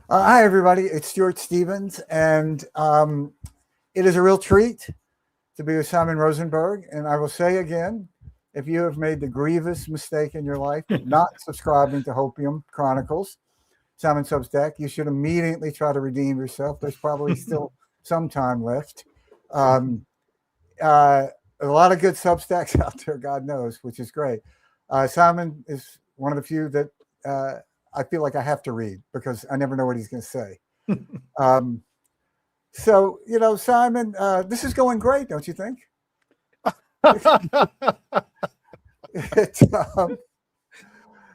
Hi, everybody. It's Stuart Stevens, and it is a real treat to be with Simon Rosenberg. And I will say again, if you have made the grievous mistake in your life of not subscribing to Hopium Chronicles, Simon Substack, you should immediately try to redeem yourself. There's probably still some time left. Um, a lot of good Substacks out there, God knows, which is great. Simon is one of the few that I feel like I have to read because I never know what he's going to say. Um, so, Simon, this is going great, don't you think? It,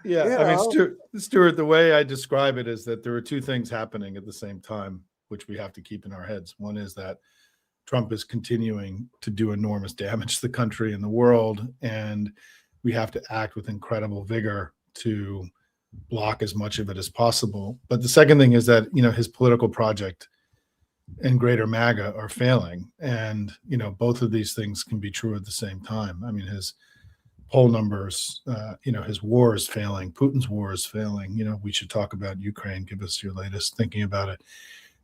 Yeah, I mean, Stuart, the way I describe it is that there are two things happening at the same time, which we have to keep in our heads. One is that Trump is continuing to do enormous damage to the country and the world, and we have to act with incredible vigor to block as much of it as possible. But the second thing is that, his political project and greater MAGA are failing. And, both of these things can be true at the same time. I mean, his poll numbers, his war is failing. Putin's war is failing. We should talk about Ukraine. Give us your latest thinking about it.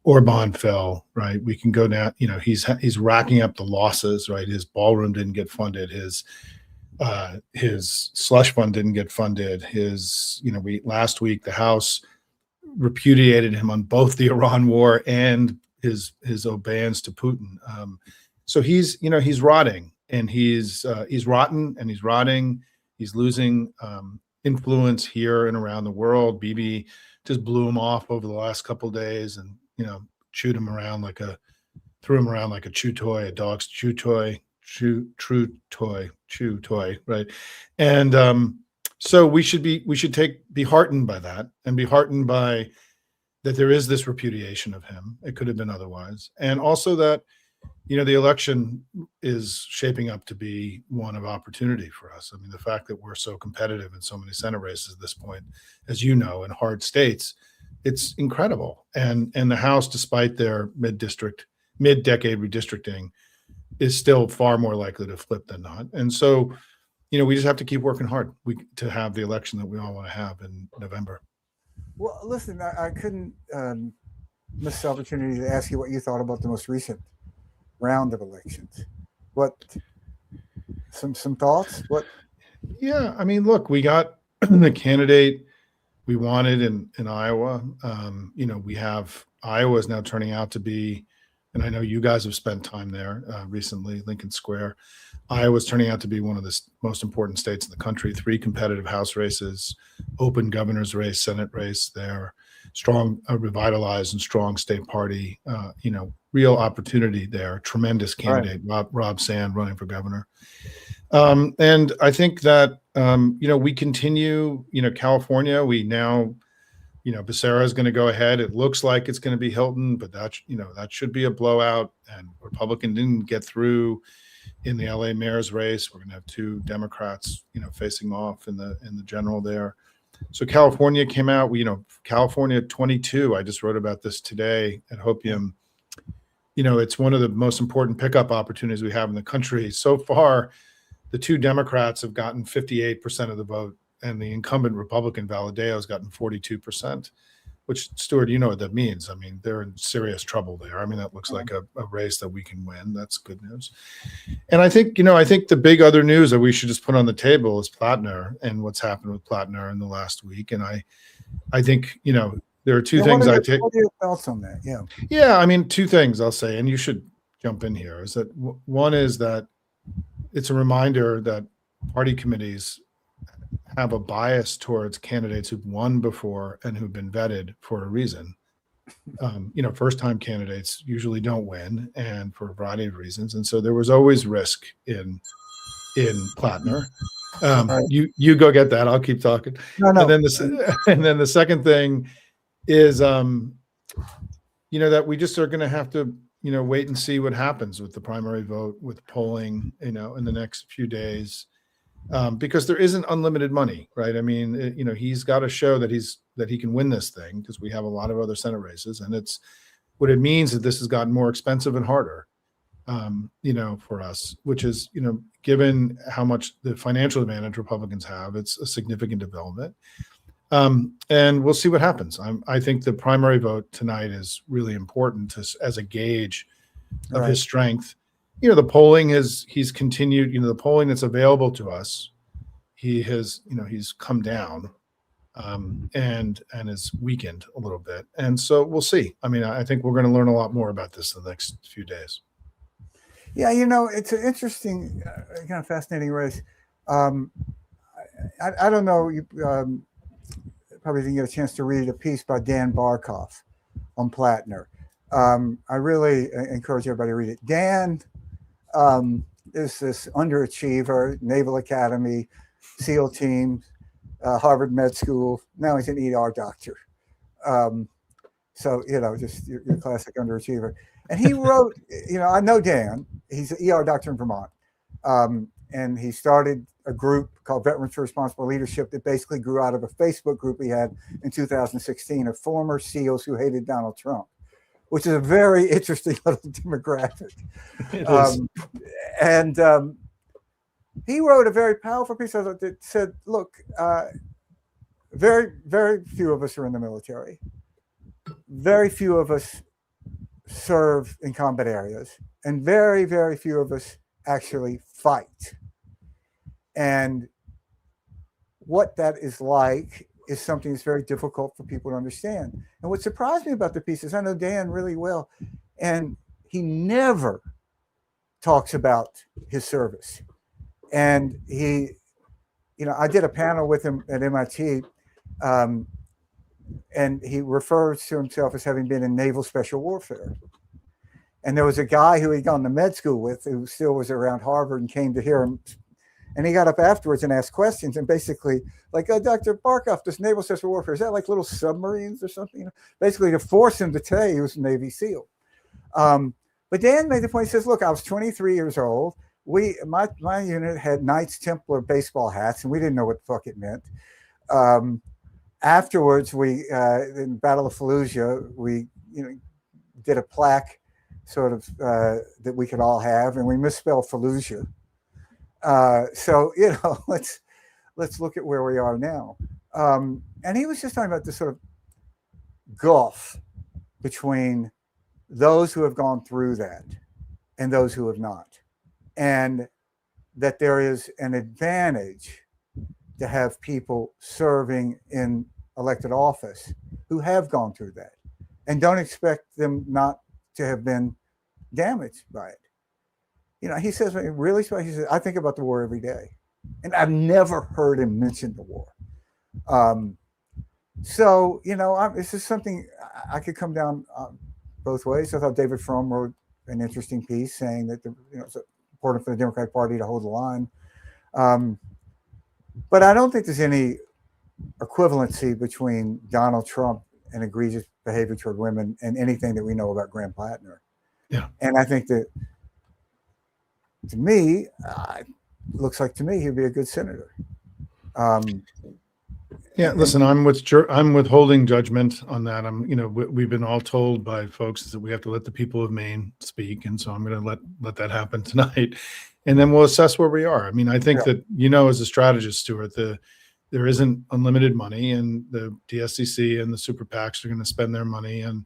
Orban fell, right? We can go down, he's racking up the losses, right? His ballroom didn't get funded. His slush fund didn't get funded. Last week, the House repudiated him on both the Iran war and his obeisance to Putin. So he's rotting, and he's rotten, and he's rotting. He's losing influence here and around the world. Bibi just blew him off over the last couple of days, and threw him around like a chew toy, a dog's chew toy, chew toy, right? And so we should be heartened by that, and be heartened by that there is this repudiation of him. It could have been otherwise, and also that the election is shaping up to be one of opportunity for us. I mean, the fact that we're so competitive in so many Senate races at this point, as you know, in hard states, it's incredible. And the House, despite their mid-decade redistricting, is still far more likely to flip than not. And so, we just have to keep working hard to have the election that we all want to have in November. Well, listen, I couldn't miss the opportunity to ask you what you thought about the most recent round of elections. What some thoughts? What? Yeah, I mean, look, we got the candidate we wanted in Iowa. We have Iowa is now turning out to be, and I know you guys have spent time there recently, Lincoln Square. Iowa's turning out to be one of the most important states in the country. 3 competitive House races, open governor's race, Senate race there, strong, revitalized and strong state party, real opportunity there. Tremendous candidate, right. Rob Sand running for governor. And I think that, we continue, California, we now, Becerra is going to go ahead. It looks like it's going to be Hilton, but that should be a blowout. And Republican didn't get through in the LA mayor's race. We're going to have 2 Democrats, facing off in the general there. So California came out, California 22. I just wrote about this today at Hopium. It's one of the most important pickup opportunities we have in the country. So far, the 2 Democrats have gotten 58% of the vote, and the incumbent Republican Valadeo has gotten 42%, which, Stuart, you know what that means. I mean, they're in serious trouble there. I mean, that looks like a race that we can win. That's good news. And I think, the big other news that we should just put on the table is Plattner and what's happened with Plattner in the last week. And I think, there are 2 things I take. What are your thoughts on that? Yeah. Yeah, I mean, 2 things I'll say, and you should jump in here, is that one is that it's a reminder that party committees have a bias towards candidates who've won before and who've been vetted for a reason. First-time candidates usually don't win, and for a variety of reasons. And so there was always risk in Plattner. Right. You go get that. I'll keep talking. No. And then the second thing is, that we just are going to have to, wait and see what happens with the primary vote, with polling, in the next few days. Because there isn't unlimited money, right? I mean, he's got to show that he can win this thing, because we have a lot of other Senate races, and it's what it means that this has gotten more expensive and harder, for us, which is, given how much the financial advantage Republicans have, it's a significant development. And we'll see what happens. I think the primary vote tonight is really important as a gauge of his strength. The polling he's continued, the polling that's available to us, he has, he's come down and is weakened a little bit. And so we'll see. I mean, I think we're going to learn a lot more about this in the next few days. Yeah, it's an interesting, kind of fascinating race. I don't know, you probably didn't get a chance to read a piece by Dan Barkoff on Plattner. I really encourage everybody to read it. Dan is this underachiever, Naval Academy, SEAL team, Harvard Med School. Now he's an ER doctor. So, just your classic underachiever. And he wrote, I know Dan, he's an ER doctor in Vermont. And he started a group called Veterans for Responsible Leadership that basically grew out of a Facebook group he had in 2016 of former SEALs who hated Donald Trump, which is a very interesting little demographic. He wrote a very powerful piece that said, look, very, very few of us are in the military. Very few of us serve in combat areas, and very, very few of us actually fight. And what that is like is something that's very difficult for people to understand. And what surprised me about the piece is I know Dan really well, and he never talks about his service. And he, I did a panel with him at MIT, and he refers to himself as having been in naval special warfare. And there was a guy who he'd gone to med school with who still was around Harvard and came to hear him. And he got up afterwards and asked questions and basically like, Dr. Barkoff, this naval special warfare, is that like little submarines or something? Basically to force him to tell he was a Navy SEAL. But Dan made the point, he says, look, I was 23 years old. My unit had Knights Templar baseball hats and we didn't know what the fuck it meant. Afterwards, we in Battle of Fallujah, we did a plaque sort of that we could all have, and we misspelled Fallujah. So let's look at where we are now. And he was just talking about this sort of gulf between those who have gone through that and those who have not, and that there is an advantage to have people serving in elected office who have gone through that and don't expect them not to have been damaged by it. He says, really? He says, I think about the war every day. And I've never heard him mention the war. This is something I could come down both ways. I thought David Frum wrote an interesting piece saying that it's important for the Democratic Party to hold the line. But I don't think there's any equivalency between Donald Trump and egregious behavior toward women and anything that we know about Graham Plattner. Yeah. And I think that, to me, looks like to me he'd be a good senator. Listen, I'm withholding judgment on that. We've been all told by folks that we have to let the people of Maine speak, and so I'm going to let that happen tonight, and then we'll assess where we are. I mean, I think that as a strategist, Stuart, there isn't unlimited money, and the DSCC and the super PACs are going to spend their money and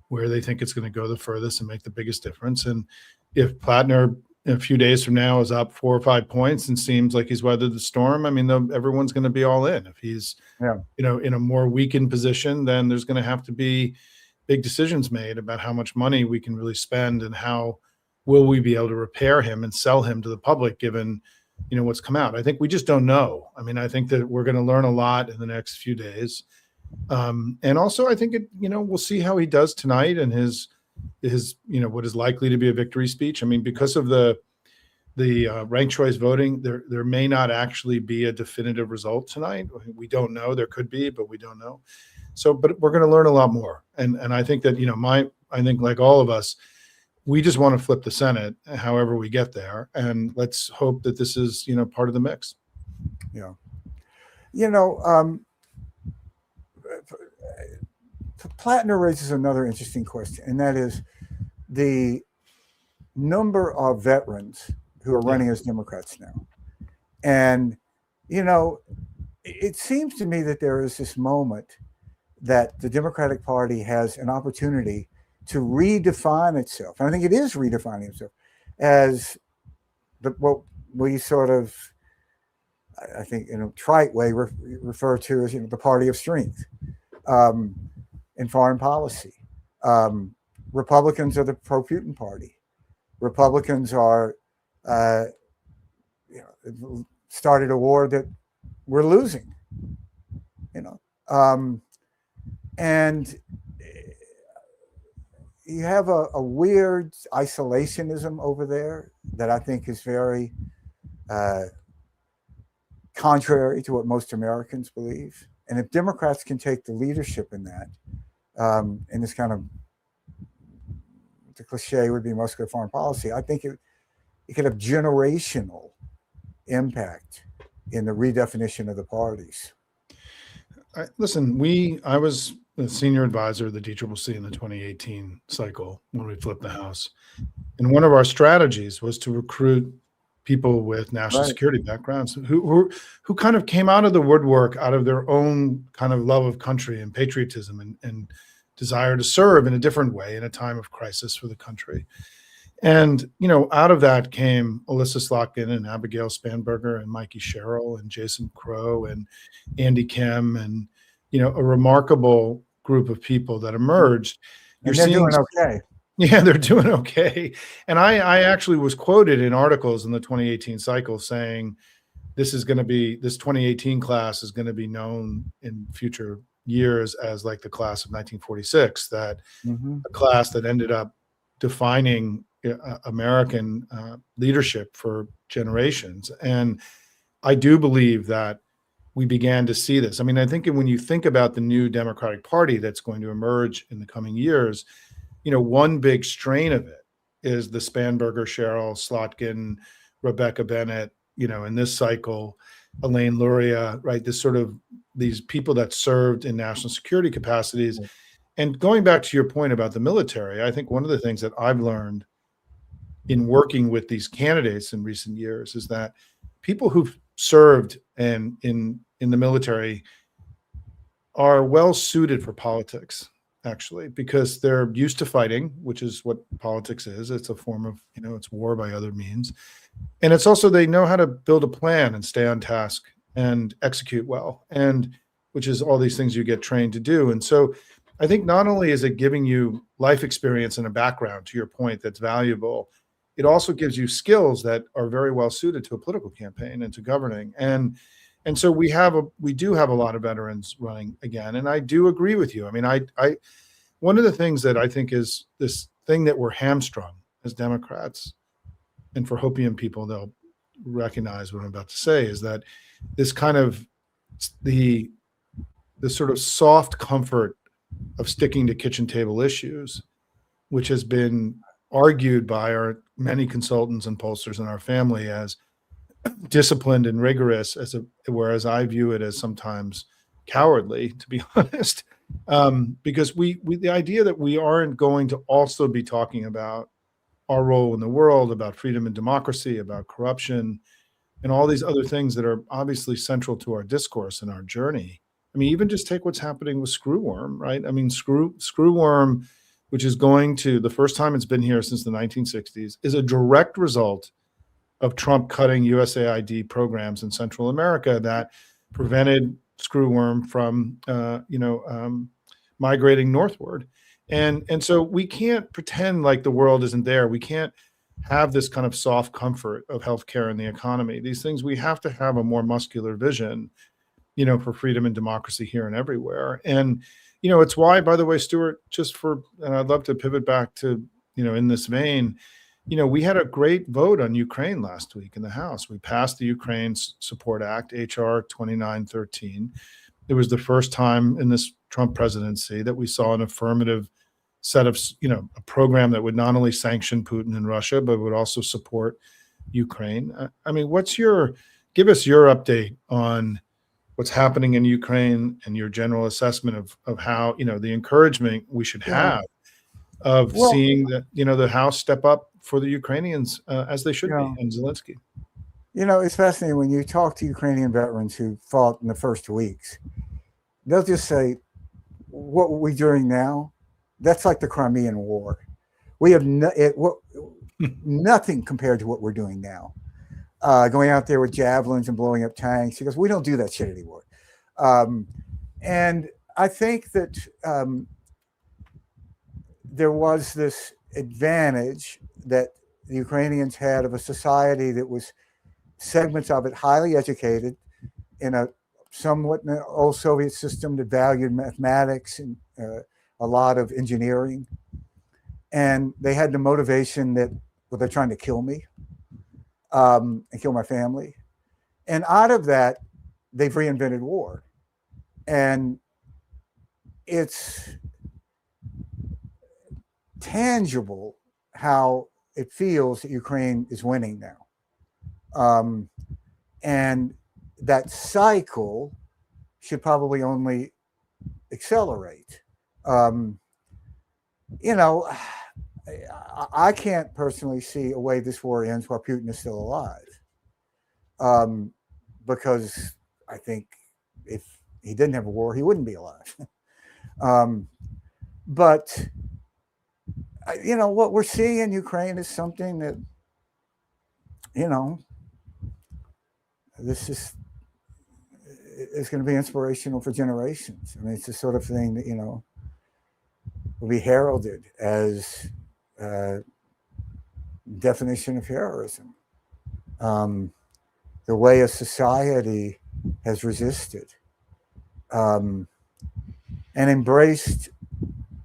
where they think it's going to go the furthest and make the biggest difference. And if Plattner a few days from now is up 4 or 5 points and seems like he's weathered the storm, I mean, everyone's going to be all in. If he's, in a more weakened position, then there's going to have to be big decisions made about how much money we can really spend and how will we be able to repair him and sell him to the public, given, what's come out. I think we just don't know. I mean, I think that we're going to learn a lot in the next few days. And also I think we'll see how he does tonight and his what is likely to be a victory speech. I mean, because of the ranked choice voting, there may not actually be a definitive result tonight. We don't know. There could be, but we don't know. So, but we're going to learn a lot more. And I think that, I think like all of us, we just want to flip the Senate however we get there. And let's hope that this is, part of the mix. Yeah. Plattner raises another interesting question, and that is the number of veterans who are running as Democrats now. And, it seems to me that there is this moment that the Democratic Party has an opportunity to redefine itself. And I think it is redefining itself as what we sort of, I think, in a trite way, refer to as the party of strength in foreign policy. Republicans are the pro-Putin party. Republicans are, started a war that we're losing, and you have a weird isolationism over there that I think is very contrary to what most Americans believe. And if Democrats can take the leadership in that, in this kind of, the cliche would be muscular foreign policy, I think it could have generational impact in the redefinition of the parties. Listen, I was the senior advisor of the DCCC in the 2018 cycle when we flipped the House. And one of our strategies was to recruit people with national security backgrounds who kind of came out of the woodwork out of their own kind of love of country and patriotism and desire to serve in a different way in a time of crisis for the country. And, out of that came Alyssa Slotkin and Abigail Spanberger and Mikey Sherrill and Jason Crow and Andy Kim and, a remarkable group of people that emerged. You're doing okay. Yeah, they're doing okay. And I actually was quoted in articles in the 2018 cycle saying this 2018 class is going to be known in future years as like the class of 1946, that a class that ended up defining American leadership for generations. And I do believe that we began to see this. I mean, I think when you think about the new Democratic Party that's going to emerge in the coming years, one big strain of it is the Spanberger, Sherrill, Slotkin, Rebecca Bennett, in this cycle, Elaine Luria, right? These people that served in national security capacities. And going back to your point about the military, I think one of the things that I've learned in working with these candidates in recent years is that people who've served in the military are well suited for politics, actually, because they're used to fighting, which is what politics is. It's a form of, it's war by other means. And it's also, they know how to build a plan and stay on task and execute well, and which is all these things you get trained to do. And so I think not only is it giving you life experience and a background, to your point, that's valuable, it also gives you skills that are very well suited to a political campaign and to governing. And so we do have a lot of veterans running again. And I do agree with you. I mean, I one of the things that I think is this thing that we're hamstrung as Democrats, and for Hopium people, they'll recognize what I'm about to say, is that this kind of the sort of soft comfort of sticking to kitchen table issues, which has been argued by our many consultants and pollsters in our family as disciplined and rigorous, whereas I view it as sometimes cowardly, to be honest, because the idea that we aren't going to also be talking about our role in the world, about freedom and democracy, about corruption, and all these other things that are obviously central to our discourse and our journey. I mean, even just take what's happening with screwworm, right? I mean, screwworm, which is going to, the first time it's been here since the 1960s, is a direct result of Trump cutting USAID programs in Central America that prevented screwworm from, migrating northward. And so we can't pretend like the world isn't there. We can't have this kind of soft comfort of healthcare and the economy. These things, we have to have a more muscular vision, for freedom and democracy here and everywhere. And, it's why, by the way, Stuart, and I'd love to pivot back to, in this vein, we had a great vote on Ukraine last week in the House. We passed the Ukraine Support Act, HR 2913. It was the first time in this Trump presidency that we saw an affirmative set of, a program that would not only sanction Putin and Russia, but would also support Ukraine. I mean, give us your update on what's happening in Ukraine and your general assessment of how, the encouragement we should have of seeing that, the House step up for the Ukrainians as they should be, and Zelensky. It's fascinating when you talk to Ukrainian veterans who fought in the first weeks. They'll just say, "What we're doing now, that's like the Crimean War. We have nothing compared to what we're doing now. Going out there with javelins and blowing up tanks." He goes, "We don't do that shit anymore." And I think that there was this advantage that the Ukrainians had of a society that was segments of it highly educated in a somewhat old Soviet system that valued mathematics and a lot of engineering. And they had the motivation that, well, they're trying to kill me and kill my family. And out of that, they've reinvented war. And it's tangible how it feels that Ukraine is winning now. And that cycle should probably only accelerate. I can't personally see a way this war ends while Putin is still alive. Because I think if he didn't have a war, he wouldn't be alive. But what we're seeing in Ukraine is something that, this is going to be inspirational for generations. I mean, it's the sort of thing that, will be heralded as definition of heroism. The way a society has resisted and embraced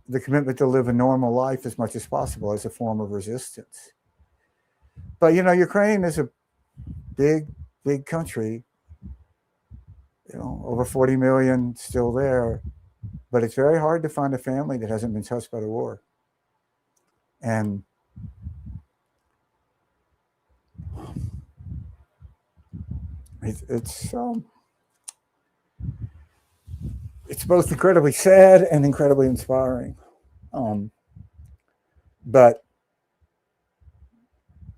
the commitment to live a normal life as much as possible as a form of resistance. But, Ukraine is a big country, over 40 million still there. But it's very hard to find a family that hasn't been touched by the war. And it's both incredibly sad and incredibly inspiring. But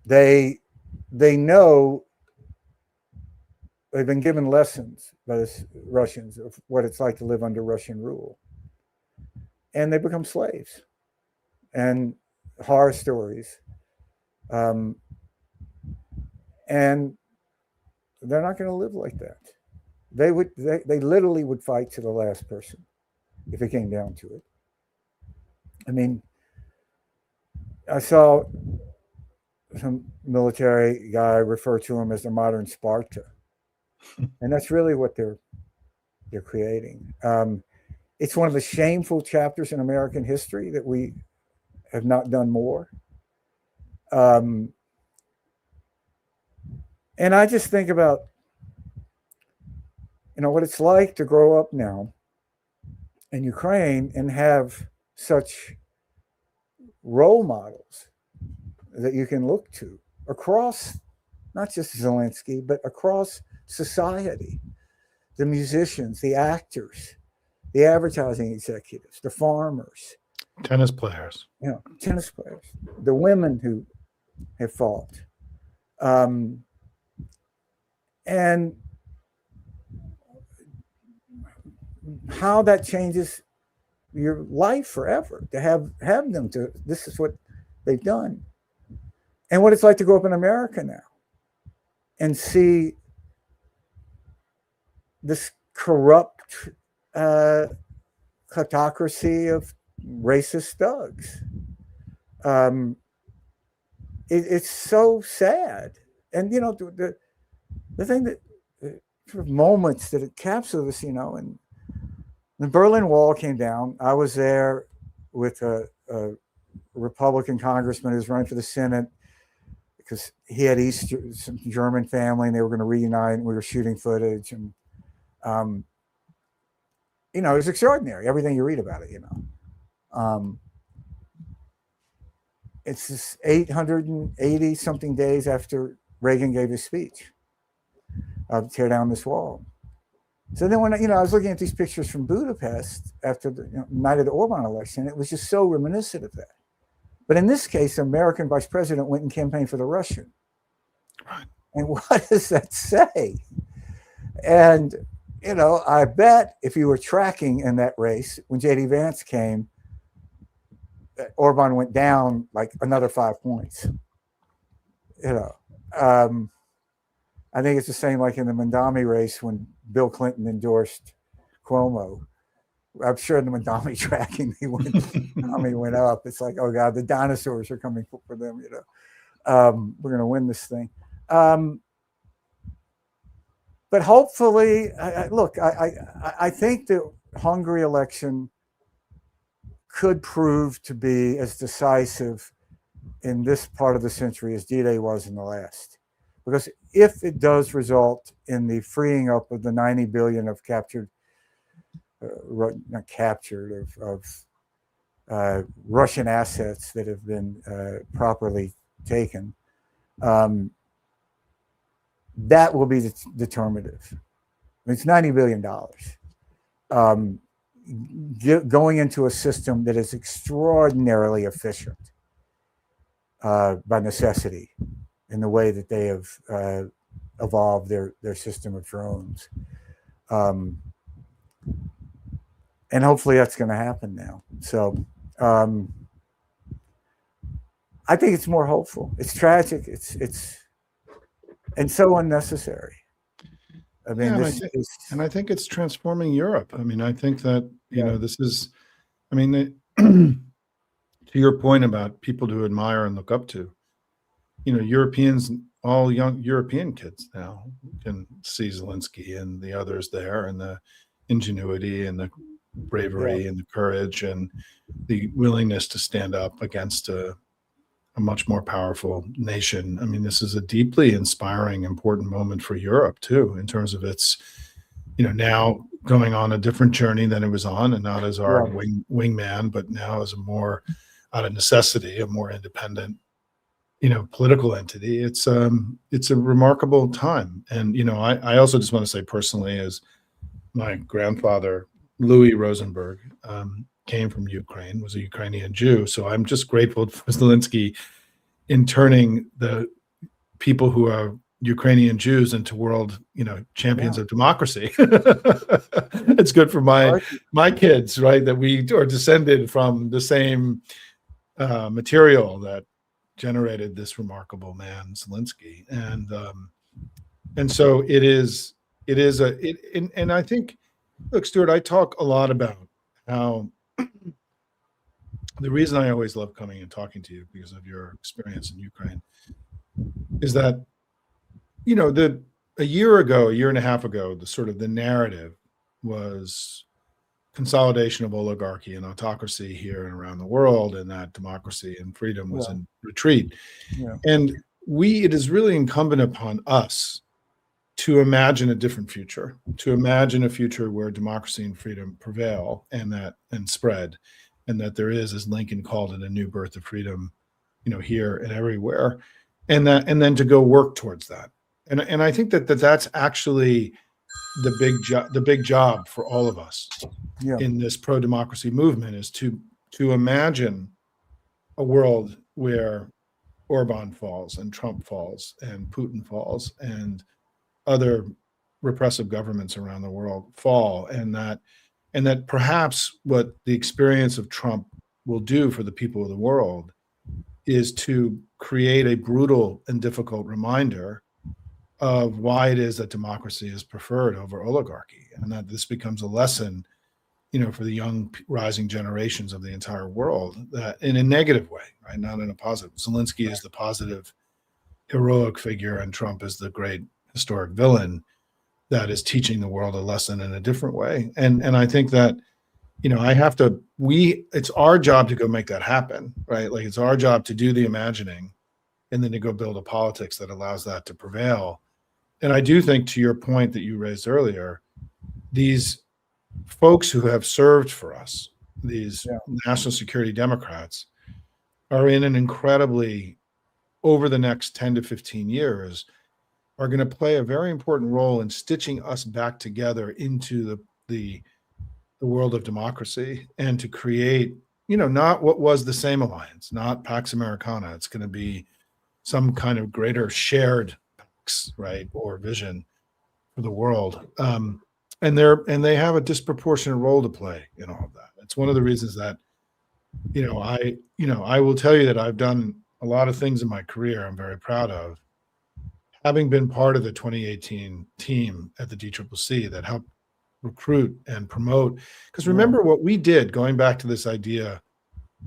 they know they've been given lessons by the Russians of what it's like to live under Russian rule. And they become slaves. And horror stories. And they're not going to live like that. They literally would fight to the last person if it came down to it. I mean, I saw some military guy refer to him as the modern Sparta. And that's really what they're creating. It's one of the shameful chapters in American history that we have not done more. And I just think about, what it's like to grow up now in Ukraine and have such role models that you can look to across, not just Zelensky, but across society. The musicians, the actors, the advertising executives, the farmers, tennis players, the women who have fought, and how that changes your life forever to have them to. This is what they've done, and what it's like to grow up in America now and see this corrupt kleptocracy of racist thugs. It's so sad. And, the thing that sort of moments that it captures us, and the Berlin Wall came down. I was there with a Republican congressman who was running for the Senate because he had some German family and they were going to reunite and we were shooting footage. And it was extraordinary. Everything you read about it, it's just 880 something days after Reagan gave his speech, tear down this wall. So then when, I was looking at these pictures from Budapest after the night of the Orban election, it was just so reminiscent of that. But in this case, the American vice president went and campaigned for the Russian. Right. And what does that say? And, I bet if you were tracking in that race, when J.D. Vance came, Orban went down like another 5 points. You know, um, I think it's the same like in the Mandami race when Bill Clinton endorsed Cuomo. I'm sure in the Mandami tracking, Mandami went up. It's like, oh God, the dinosaurs are coming for them. We're going to win this thing. But hopefully, I think the Hungary election could prove to be as decisive in this part of the century as D-Day was in the last. Because if it does result in the freeing up of the 90 billion of captured, not captured, of Russian assets that have been properly taken, that will be determinative. I mean, it's $90 billion. Going into a system that is extraordinarily efficient by necessity in the way that they have evolved their system of drones. And hopefully that's going to happen now. So I think it's more hopeful. It's tragic. It's and so unnecessary. I mean, and I think it's transforming Europe. I mean, I think that, this is, I mean, to your point about people to admire and look up to, Europeans, all young European kids now can see Zelensky and the others there, and the ingenuity and the bravery and the courage and the willingness to stand up against a much more powerful nation. I mean, this is a deeply inspiring, important moment for Europe too, in terms of its, now going on a different journey than it was on, and not as our wingman, but now as a more, out of necessity, a more independent, political entity. It's a remarkable time. And, I also just want to say personally, as my grandfather, Louis Rosenberg, came from Ukraine, was a Ukrainian Jew. So I'm just grateful for Zelensky in turning the people who are Ukrainian Jews into world, champions of democracy. It's good for my kids, right? That we are descended from the same material that generated this remarkable man, Zelensky. And so and I think, look, Stuart, I talk a lot about how the reason I always love coming and talking to you, because of your experience in Ukraine, is that, a year and a half ago, the narrative was consolidation of oligarchy and autocracy here and around the world, and that democracy and freedom was in retreat. Yeah. And it is really incumbent upon us to imagine a different future, to imagine a future where democracy and freedom prevail and spread, and that there is, as Lincoln called it, a new birth of freedom, here and everywhere, and then to go work towards that. And I think that's actually the big job for all of us in this pro-democracy movement, is to imagine a world where Orban falls and Trump falls and Putin falls and other repressive governments around the world fall, and that perhaps what the experience of Trump will do for the people of the world is to create a brutal and difficult reminder of why it is that democracy is preferred over oligarchy, and that this becomes a lesson, for the young rising generations of the entire world, that in a negative way, right, not in a positive. Zelensky is the positive, heroic figure, and Trump is the great historic villain that is teaching the world a lesson in a different way. And I think that, it's our job to go make that happen, right? Like, it's our job to do the imagining and then to go build a politics that allows that to prevail. And I do think, to your point that you raised earlier, these folks who have served for us, these national security Democrats, are in an incredibly, over the next 10 to 15 years, are going to play a very important role in stitching us back together into the world of democracy, and to create, not what was the same alliance, not Pax Americana. It's going to be some kind of greater shared right, or vision for the world. And they have a disproportionate role to play in all of that. It's one of the reasons that, I will tell you that I've done a lot of things in my career I'm very proud of, having been part of the 2018 team at the DCCC that helped recruit and promote. Because remember what we did, going back to this idea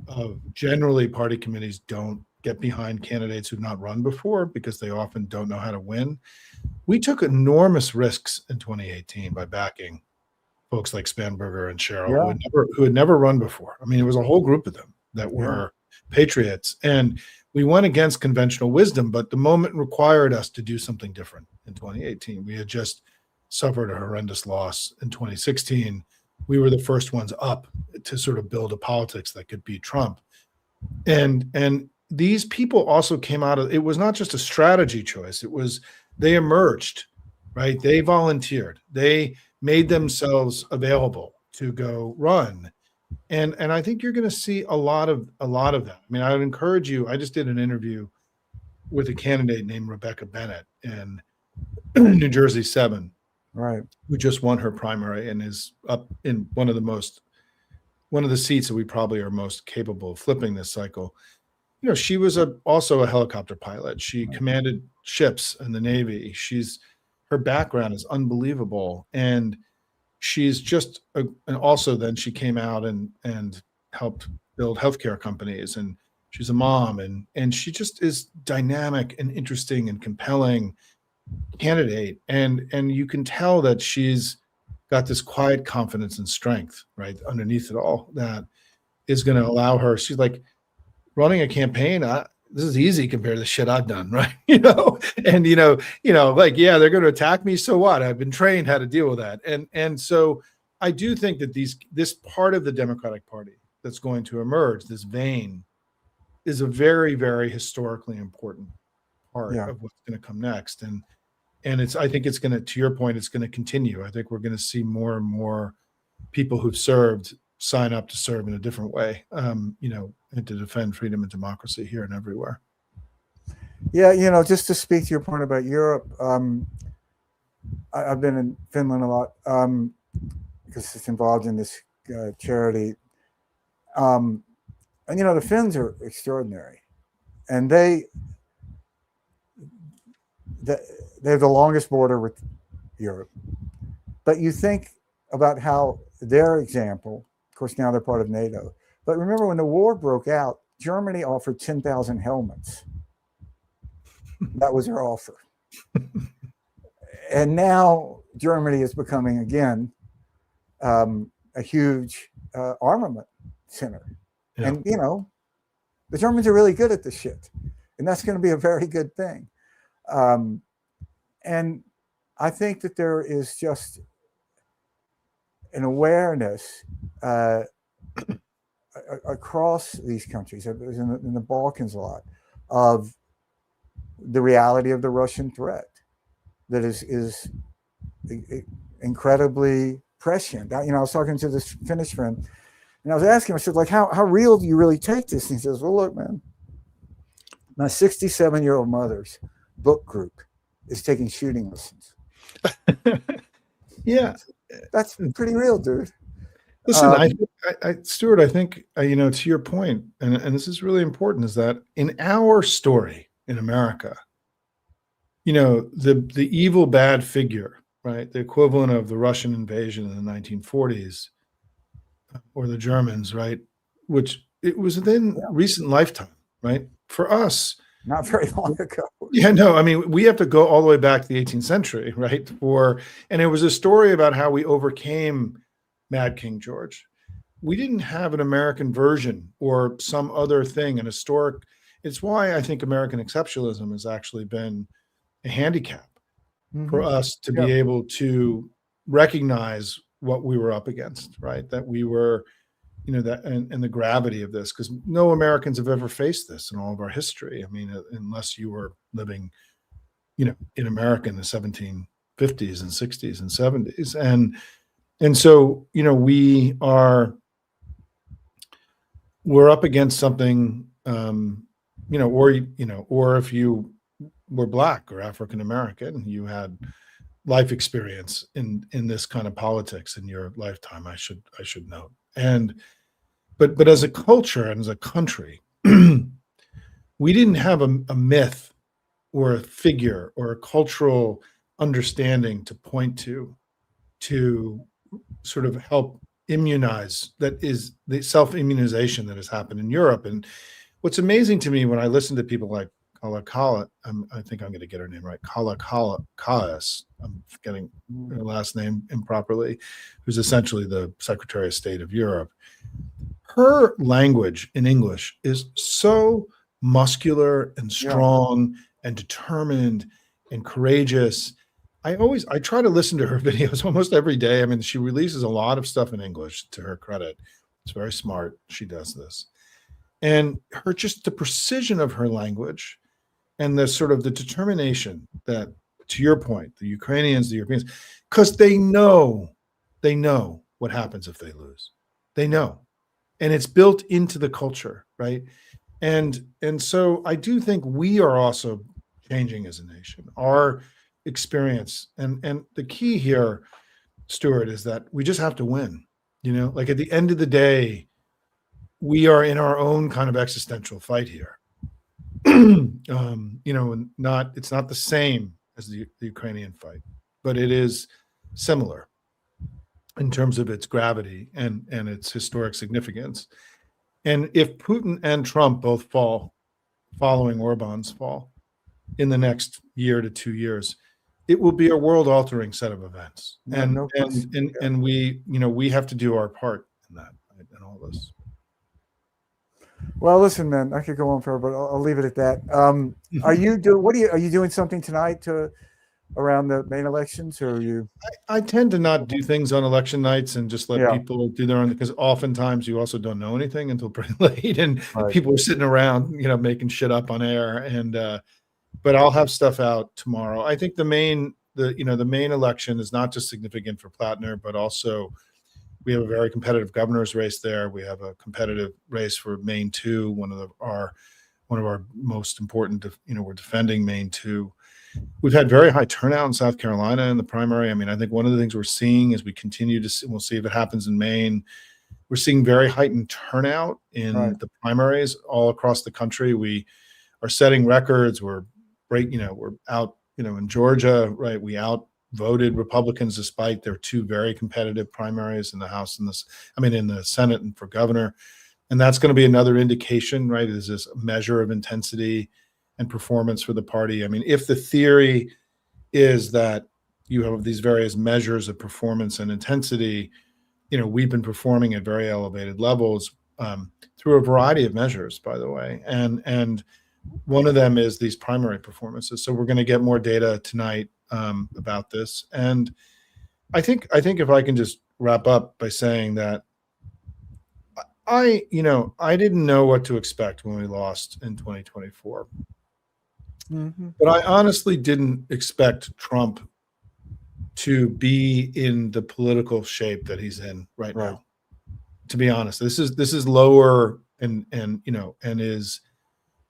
of generally party committees don't get behind candidates who've not run before because they often don't know how to win. We took enormous risks in 2018 by backing folks like Spanberger and Cheryl, who had never run before. I mean, it was a whole group of them that were patriots, and we went against conventional wisdom, but the moment required us to do something different in 2018. We had just suffered a horrendous loss in 2016. We were the first ones up to sort of build a politics that could beat Trump. And these people also came out of, it was not just a strategy choice. It was, they emerged, right? They volunteered. They made themselves available to go run. And I think you're going to see a lot of that. I mean, I would encourage you. I just did an interview with a candidate named Rebecca Bennett in New Jersey 7, right, who just won her primary and is up in one of the seats that we probably are most capable of flipping this cycle. She was also a helicopter pilot. She commanded ships in the Navy. Her background is unbelievable, and she's just and also then she came out and helped build healthcare companies, and she's a mom, and she just is dynamic and interesting and compelling candidate, and you can tell that she's got this quiet confidence and strength right underneath it all that is going to allow her. She's like, running a campaign, this is easy compared to the shit I've done, right? And like, yeah, they're going to attack me. So what? I've been trained how to deal with that. And so I do think that this part of the Democratic Party that's going to emerge, this vein, is a very, very historically important part of what's going to come next. And I think it's going to your point, it's going to continue. I think we're going to see more and more people who've served sign up to serve in a different way, and to defend freedom and democracy here and everywhere. Yeah, just to speak to your point about Europe, I've been in Finland a lot because it's involved in this charity. And, the Finns are extraordinary. And they have the longest border with Europe. But you think about how their example, of course, now they're part of NATO. But remember when the war broke out, Germany offered 10,000 helmets. That was their offer. And now Germany is becoming, again, a huge armament center. Yeah. And, the Germans are really good at this shit. And that's going to be a very good thing. And I think that there is just an awareness across these countries, it was in the Balkans a lot, of the reality of the Russian threat that is incredibly prescient. I was talking to this Finnish friend, and I was asking him, I said, like, how real do you really take this? And he says, well, look, man, my 67-year-old mother's book group is taking shooting lessons. Yeah. That's pretty real, dude. Listen, Stuart, I think, to your point, and this is really important, is that in our story in America, the evil bad figure, right, the equivalent of the Russian invasion in the 1940s or the Germans, right, which it was within recent lifetime, right, for us. Not very long ago. Yeah, no, I mean, we have to go all the way back to the 18th century, right? And it was a story about how we overcame Mad King George. We didn't have an American version or some other thing, an historic. It's why I think American exceptionalism has actually been a handicap for us to be able to recognize what we were up against, right? That we were, that and the gravity of this, because no Americans have ever faced this in all of our history. I mean, unless you were living, in America in the 1750s and 60s and 70s. And so, we're up against something, or if you were Black or African American. You had life experience in this kind of politics in your lifetime. I should note. And but as a culture and as a country, we didn't have a myth or a figure or a cultural understanding to point to sort of help immunize. That is the self-immunization that has happened in Europe. And what's amazing to me when I listen to people like Kala, I think I'm going to get her name right, Kalas, I'm forgetting her last name improperly, who's essentially the Secretary of State of Europe. Her language in English is so muscular and strong and determined and courageous. I try to listen to her videos almost every day. I mean, she releases a lot of stuff in English, to her credit. It's very smart. She does this. And just the precision of her language and the sort of the determination that, to your point, the Ukrainians, the Europeans, because they know what happens if they lose. They know. And it's built into the culture, right? And so I do think we are also changing as a nation. Our experience and the key here, Stuart, is that we just have to win. Like at the end of the day, we are in our own kind of existential fight here. It's not the same as the Ukrainian fight, but it is similar in terms of its gravity and its historic significance. And if Putin and Trump both fall following Orban's fall in the next year to 2 years, it will be a world-altering set of events. And we have to do our part in that, in all this. Well, listen, man, I could go on forever, but I'll leave it at that. Are you doing something tonight around the Maine elections, or are you? I tend to not do things on election nights and just let people do their own, because oftentimes you also don't know anything until pretty late, and people are sitting around, making shit up on air. And but I'll have stuff out tomorrow. I think the Maine election is not just significant for Plattner, but also we have a very competitive governor's race there. We have a competitive race for Maine 2, one of our most important. We're defending Maine 2. We've had very high turnout in South Carolina in the primary. I mean, I think one of the things we're seeing as we continue to see, we'll see if it happens in Maine, we're seeing very heightened turnout in the primaries all across the country. We are setting records. We're out, in Georgia, right? We outvoted Republicans despite their 2 very competitive primaries in the House and in the Senate and for governor. And that's going to be another indication, right? Is this measure of intensity and performance for the party? I mean, if the theory is that you have these various measures of performance and intensity, we've been performing at very elevated levels through a variety of measures, by the way. And one of them is these primary performances. So we're going to get more data tonight about this. And I think if I can just wrap up by saying that I didn't know what to expect when we lost in 2024. Mm-hmm. But I honestly didn't expect Trump to be in the political shape that he's in right now. To be honest, this is lower and is,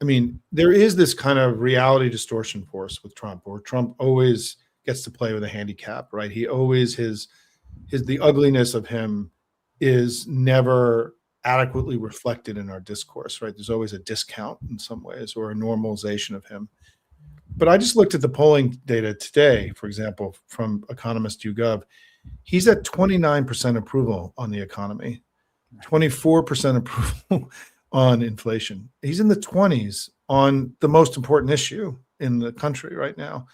I mean, there is this kind of reality distortion force with Trump, where Trump always gets to play with a handicap, right? He always the ugliness of him is never adequately reflected in our discourse, right? There's always a discount in some ways or a normalization of him. But I just looked at the polling data today, for example, from Economist YouGov. He's at 29% approval on the economy, 24% approval on inflation. He's in the 20s on the most important issue in the country right now.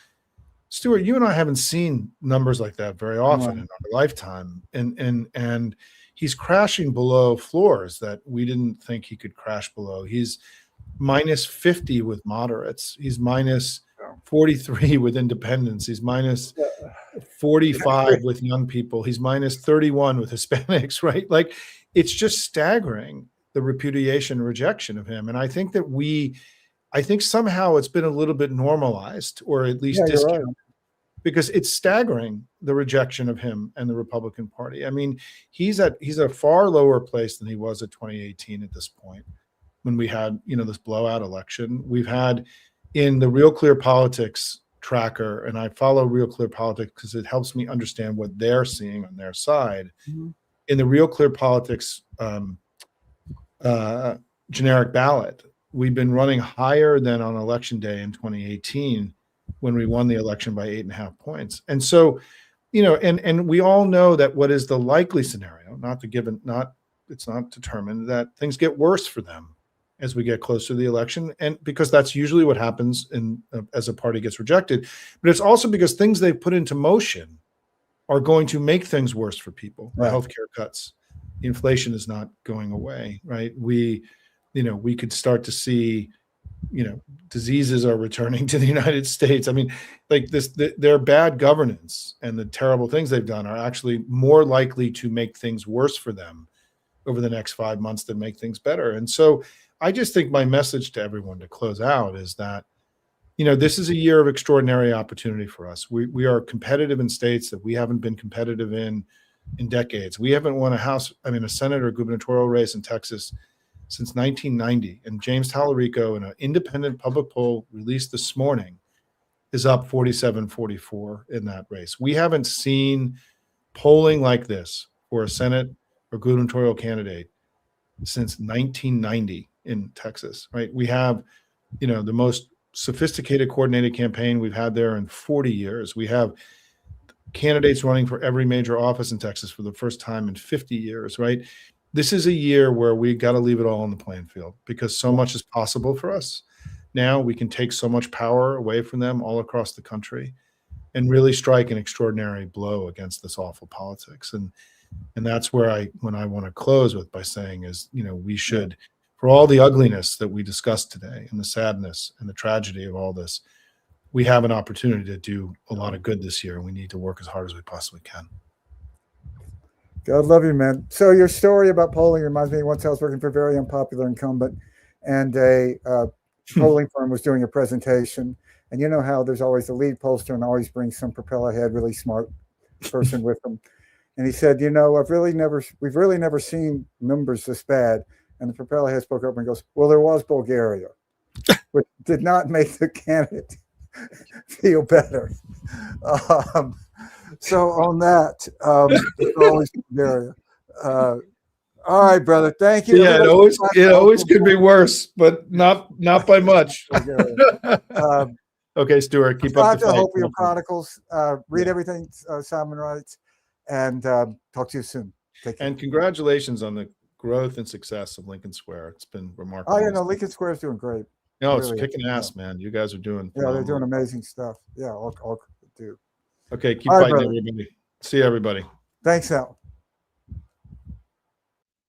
Stuart, you and I haven't seen numbers like that very often in our lifetime. And he's crashing below floors that we didn't think he could crash below. He's minus 50 with moderates. He's minus 43 with independents. He's minus 45 with young people. He's minus 31 with Hispanics, right? Like, it's just staggering, the repudiation, rejection of him. And I think somehow it's been a little bit normalized, or at least discounted, because it's staggering, the rejection of him and the Republican Party. I mean, he's a far lower place than he was at 2018 at this point, when we had, this blowout election. We've had in the Real Clear Politics tracker, and I follow Real Clear Politics because it helps me understand what they're seeing on their side. Mm-hmm. In the Real Clear Politics generic ballot, we've been running higher than on election day in 2018 when we won the election by 8.5 points. And so, and we all know that what is the likely scenario, it's not determined, that things get worse for them as we get closer to the election, and because that's usually what happens as a party gets rejected. But it's also because things they've put into motion are going to make things worse for people. Right. The healthcare cuts, inflation is not going away, right? We could start to see, diseases are returning to the United States. I mean, like their bad governance and the terrible things they've done are actually more likely to make things worse for them over the next 5 months than make things better. And so I just think my message to everyone to close out is that, this is a year of extraordinary opportunity for us. We are competitive in states that we haven't been competitive in decades. We haven't won a Senate or gubernatorial race in Texas since 1990. And James Tallarico, in an independent public poll released this morning, is up 47-44 in that race. We haven't seen polling like this for a Senate or gubernatorial candidate since 1990 in Texas, right? We have, the most sophisticated coordinated campaign we've had there in 40 years. We have candidates running for every major office in Texas for the first time in 50 years, right? This is a year where we got to leave it all on the playing field because so much is possible for us. Now we can take so much power away from them all across the country and really strike an extraordinary blow against this awful politics. And that's where I want to close by saying is, we should, for all the ugliness that we discussed today and the sadness and the tragedy of all this, we have an opportunity to do a lot of good this year, and we need to work as hard as we possibly can. God love you, man. So your story about polling reminds me, once I was working for a very unpopular incumbent, and a polling firm was doing a presentation, and you know how there's always the lead pollster and always brings some propeller head, really smart person with them. And he said, we've really never seen numbers this bad. And the propeller head spoke up and goes, well, there was Bulgaria, which did not make the candidate feel better. So on that, always Bulgaria. All right, brother. Thank you. Yeah, it always could be worse, but not by much. Okay, Stuart, keep up the fight. Hope your chronicles. Read everything Simon writes, and talk to you soon. Take care. And congratulations on the growth and success of Lincoln Square. It's been remarkable. Oh, yeah, Lincoln Square is doing great. No, it's kicking ass, man. You guys are doing phenomenal. They're doing amazing stuff. Yeah, I'll do. Okay, keep fighting, everybody. See you, everybody. Thanks, Al.